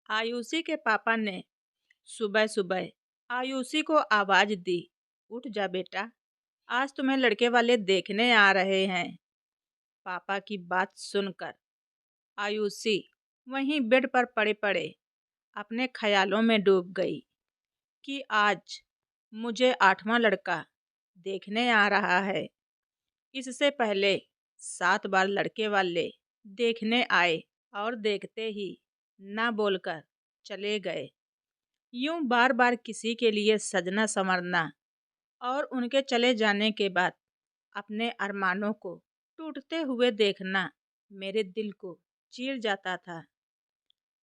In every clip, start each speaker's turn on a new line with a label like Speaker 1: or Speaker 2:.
Speaker 1: आयुषी के पापा ने सुबह सुबह आयुषी को आवाज दी, उठ जा बेटा, आज तुम्हें लड़के वाले देखने आ रहे हैं। पापा की बात सुनकर आयुषी वहीं बेड पर पड़े पड़े अपने ख्यालों में डूब गई कि आज मुझे 8वां लड़का देखने आ रहा है। इससे पहले 7 बार लड़के वाले देखने आए और देखते ही ना बोलकर चले गए। यूं बार बार किसी के लिए सजना संवरना और उनके चले जाने के बाद अपने अरमानों को टूटते हुए देखना मेरे दिल को चीर जाता था।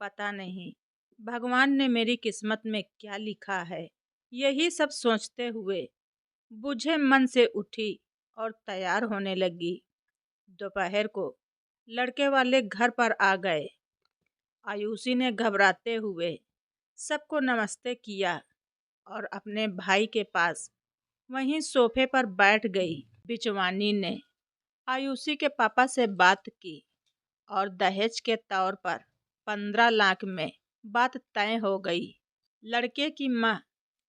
Speaker 1: पता नहीं भगवान ने मेरी किस्मत में क्या लिखा है। यही सब सोचते हुए बुझे मन से उठी और तैयार होने लगी। दोपहर को लड़के वाले घर पर आ गए। आयुषी ने घबराते हुए सबको नमस्ते किया और अपने भाई के पास वहीं सोफे पर बैठ गई। बिचवानी ने आयुषी के पापा से बात की और दहेज के तौर पर 15 लाख में बात तय हो गई। लड़के की माँ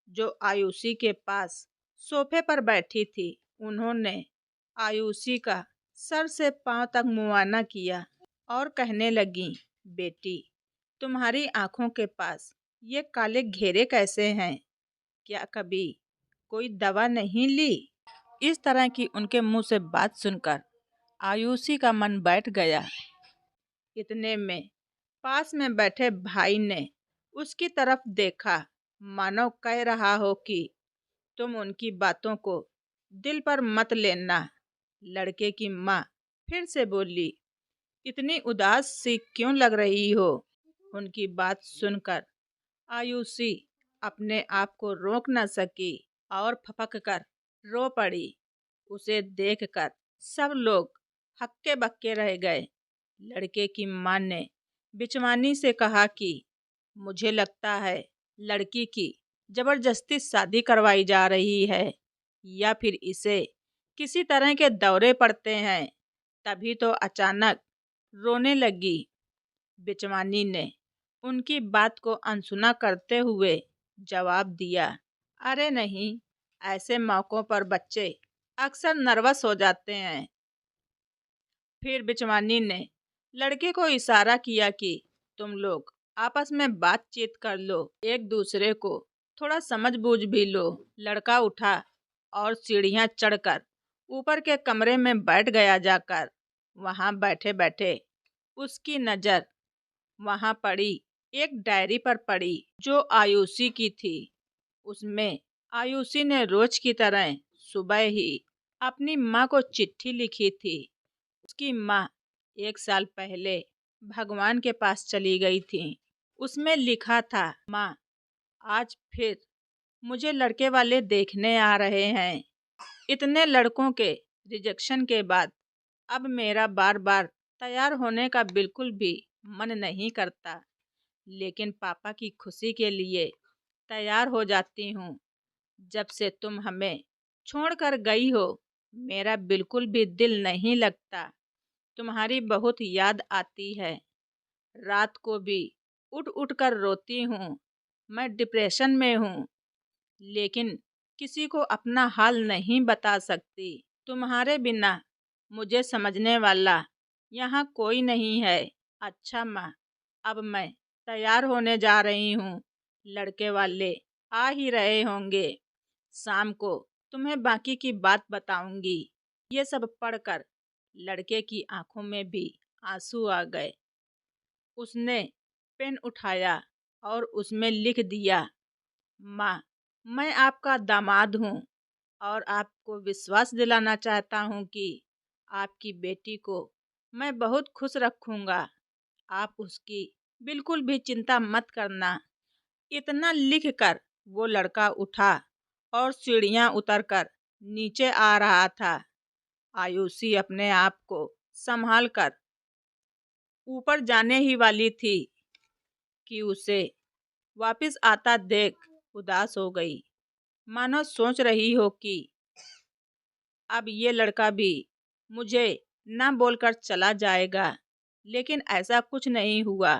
Speaker 1: जो आयुषी के पास सोफे पर बैठी थी, उन्होंने आयुषी का सर से पांव तक मुआयना किया और कहने लगी, बेटी, तुम्हारी आंखों के पास ये काले घेरे कैसे हैं? क्या कभी कोई दवा नहीं ली? इस तरह की उनके मुंह से बात सुनकर आयुषी का मन बैठ गया। इतने में पास में बैठे भाई ने उसकी तरफ देखा, मानो कह रहा हो कि तुम उनकी बातों को दिल पर मत लेना। लड़के की माँ फिर से बोली, इतनी उदास सी क्यों लग रही हो? उनकी बात सुनकर आयुषी अपने आप को रोक न सकी और फपक कर रो पड़ी। उसे देखकर सब लोग हक्के बक्के रह गए। लड़के की माँ ने बिचवानी से कहा कि मुझे लगता है लड़की की जबरदस्ती शादी करवाई जा रही है, या फिर इसे किसी तरह के दौरे पड़ते हैं, तभी तो अचानक रोने लगी। बिचवानी ने उनकी बात को अनसुना करते हुए जवाब दिया, अरे नहीं, ऐसे मौकों पर बच्चे अक्सर नर्वस हो जाते हैं। फिर बिचवानी ने लड़के को इशारा किया कि तुम लोग आपस में बातचीत कर लो, एक दूसरे को थोड़ा समझ बूझ भी लो। लड़का उठा और सीढ़ियां चढ़कर ऊपर के कमरे में बैठ गया। जाकर वहां बैठे बैठे उसकी नजर वहां पड़ी, एक डायरी पर पड़ी जो आयुषी की थी। उसमें आयुषी ने रोज की तरह सुबह ही अपनी माँ को चिट्ठी लिखी थी। उसकी माँ 1 साल पहले भगवान के पास चली गई थी। उसमें लिखा था, माँ, आज फिर मुझे लड़के वाले देखने आ रहे हैं। इतने लड़कों के रिजेक्शन के बाद अब मेरा बार बार तैयार होने का बिल्कुल भी मन नहीं करता, लेकिन पापा की खुशी के लिए तैयार हो जाती हूँ। जब से तुम हमें छोड़कर गई हो, मेरा बिल्कुल भी दिल नहीं लगता। तुम्हारी बहुत याद आती है। रात को भी उठ उठ कर रोती हूँ। मैं डिप्रेशन में हूँ, लेकिन किसी को अपना हाल नहीं बता सकती। तुम्हारे बिना मुझे समझने वाला यहाँ कोई नहीं है। अच्छा माँ, अब मैं तैयार होने जा रही हूँ। लड़के वाले आ ही रहे होंगे। शाम को तुम्हें बाकी की बात बताऊंगी। ये सब पढ़कर लड़के की आंखों में भी आंसू आ गए। उसने पेन उठाया और उसमें लिख दिया, माँ, मैं आपका दामाद हूँ और आपको विश्वास दिलाना चाहता हूँ कि आपकी बेटी को मैं बहुत खुश रखूँगा। आप उसकी बिल्कुल भी चिंता मत करना। इतना लिखकर वो लड़का उठा और सीढ़ियाँ उतरकर नीचे आ रहा था। आयुषी अपने आप को संभाल कर ऊपर जाने ही वाली थी कि उसे वापस आता देख उदास हो गई, मानो सोच रही हो कि अब ये लड़का भी मुझे ना बोलकर चला जाएगा। लेकिन ऐसा कुछ नहीं हुआ।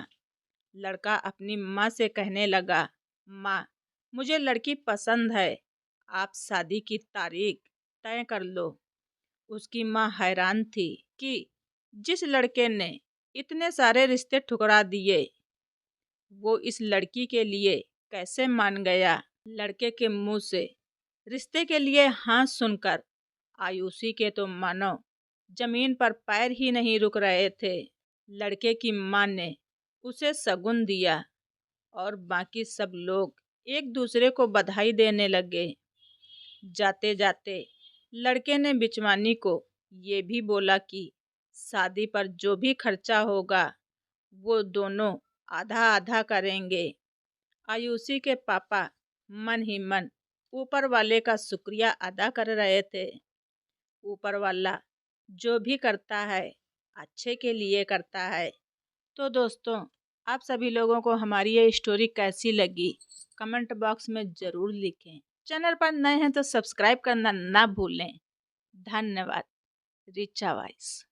Speaker 1: लड़का अपनी माँ से कहने लगा, माँ, मुझे लड़की पसंद है, आप शादी की तारीख तय कर लो। उसकी माँ हैरान थी कि जिस लड़के ने इतने सारे रिश्ते ठुकरा दिए, वो इस लड़की के लिए कैसे मान गया। लड़के के मुंह से रिश्ते के लिए हाँ सुनकर आयुषी के तो मानो जमीन पर पैर ही नहीं रुक रहे थे। लड़के की माँ ने उसे शगुन दिया और बाकी सब लोग एक दूसरे को बधाई देने लगे। जाते जाते लड़के ने बिचवानी को ये भी बोला कि शादी पर जो भी खर्चा होगा वो दोनों आधा आधा करेंगे। आयुषी के पापा मन ही मन ऊपर वाले का शुक्रिया अदा कर रहे थे। ऊपर वाला जो भी करता है अच्छे के लिए करता है। तो दोस्तों, आप सभी लोगों को हमारी ये स्टोरी कैसी लगी कमेंट बॉक्स में ज़रूर लिखें। चैनल पर नए हैं तो सब्सक्राइब करना ना भूलें। धन्यवाद। रिचा वॉइस।